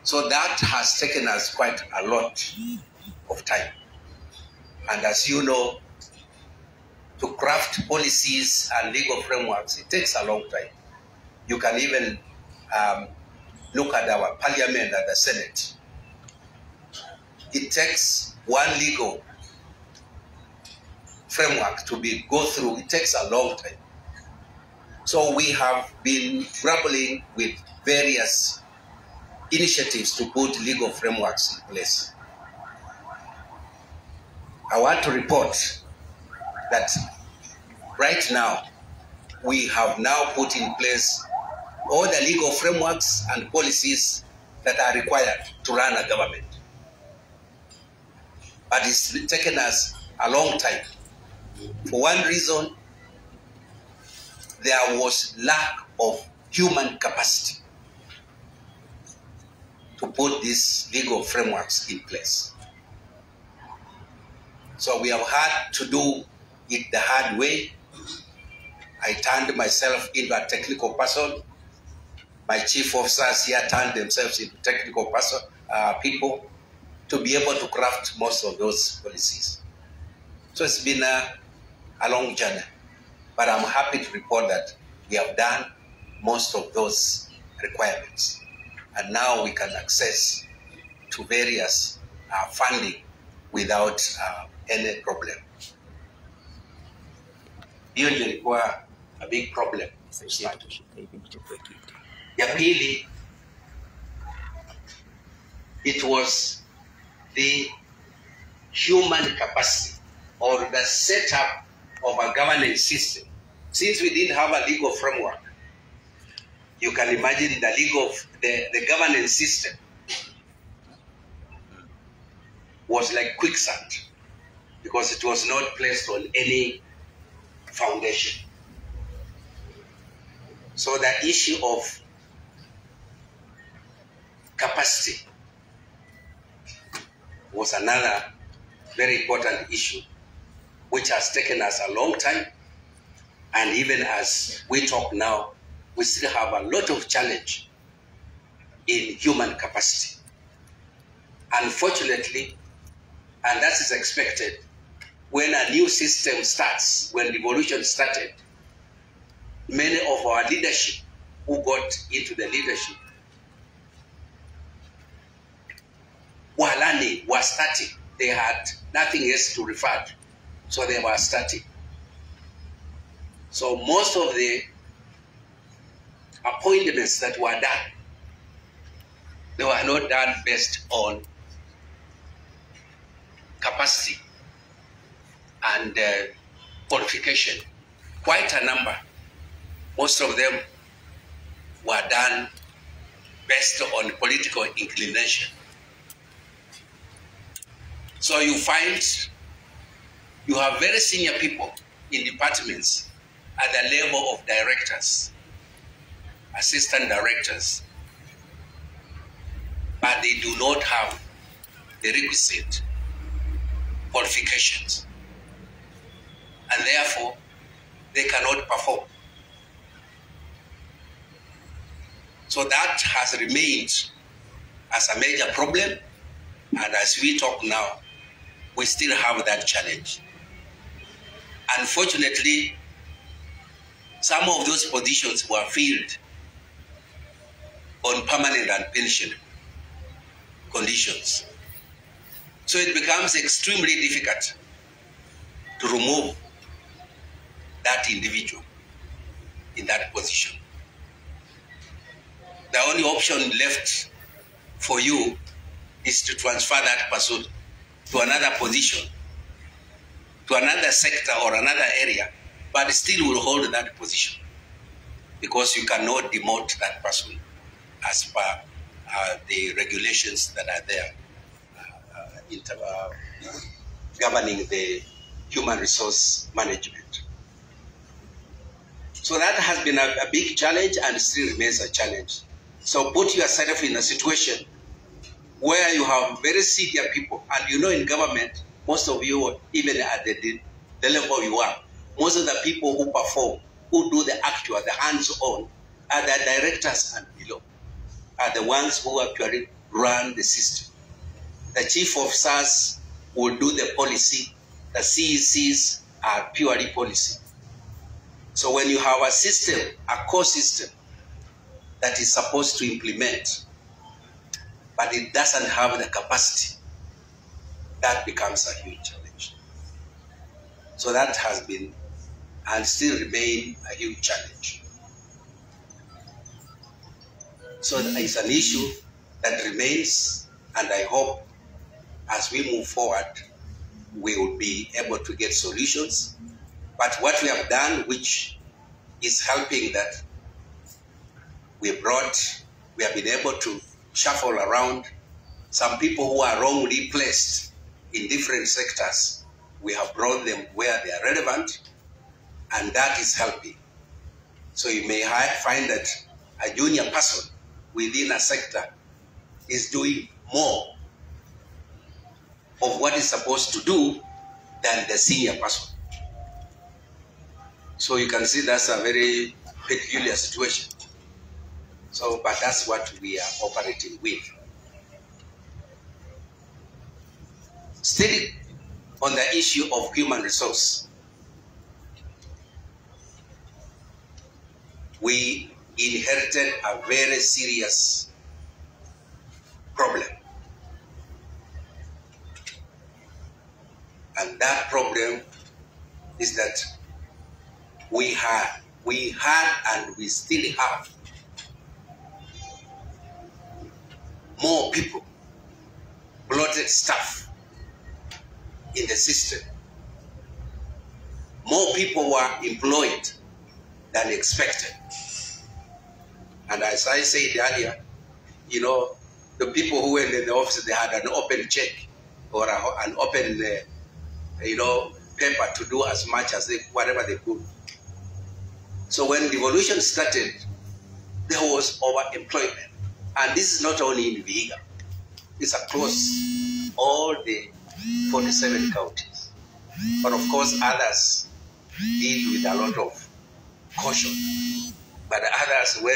So that has taken us quite a lot of time. And as you know, to craft policies and legal frameworks, it takes a long time. You can even look at our parliament and the Senate. It takes one legal framework to go through. It takes a long time. So we have been grappling with various initiatives to put legal frameworks in place. I want to report that right now, we have now put in place all the legal frameworks and policies that are required to run a government. But it's taken us a long time. For one reason, there was lack of human capacity to put these legal frameworks in place. So we have had to do it the hard way. I turned myself into a technical person. My chief officers here turned themselves into technical people to be able to craft most of those policies. So it's been a long journey, but I'm happy to report that we have done most of those requirements. And now we can access to various funding without any problem. Hiyo ndio ilikuwa a big problem. Ya pili, it was the human capacity or the setup of a governance system. Since we didn't have a legal framework, you can imagine the governance system was like quicksand because it was not placed on any foundation. So the issue of capacity was another very important issue which has taken us a long time, and even as we talk now, we still have a lot of challenge in human capacity. Unfortunately, and that is expected, when a new system starts, when revolution started, many of our leadership who got into the leadership were learning, were starting. They had nothing else to refer to, so they were starting. So most of the appointments that were done, they were not done based on capacity and qualification. Quite a number. Most of them were done based on political inclination. So you find you have very senior people in departments at the level of directors, assistant directors, but they do not have the requisite qualifications, and therefore they cannot perform. So that has remained as a major problem, and as we talk now, we still have that challenge. Unfortunately, some of those positions were filled on permanent and pension conditions. So it becomes extremely difficult to remove that individual in that position. The only option left for you is to transfer that person to another position, to another sector or another area, but still will hold that position because you cannot demote that person as per the regulations that are there governing the human resource management. So that has been a big challenge and still remains a challenge. So put yourself in a situation where you have very senior people, and you know in government, most of you, even at the level you are, most of the people who perform, who do the actual, the hands-on, are the directors and below, are the ones who actually run the system. The chief of SAS will do the policy. The CECs are purely policy. So when you have a system, a core system that is supposed to implement, but it doesn't have the capacity, that becomes a huge challenge. So that has been and still remain a huge challenge. So it's an issue that remains, and I hope as we move forward, we will be able to get solutions. But what we have done, which is helping, that we have been able to shuffle around some people who are wrongly placed in different sectors. We have brought them where they are relevant, and that is helping. So you may find that a junior person within a sector is doing more of what is supposed to do than the senior person. So you can see that's a very peculiar situation. So, but that's what we are operating with. Still on the issue of human resource, we inherited a very serious problem. And that problem is that we had and we still have more people, bloated staff in the system. More people were employed than expected. And as I said earlier, you know, the people who were in the office, they had an open check or an open, paper to do as much as whatever they could. So when revolution started, there was overemployment. And this is not only in Vihiga, it's across all the 47 counties. But of course, others did with a lot of caution. But others were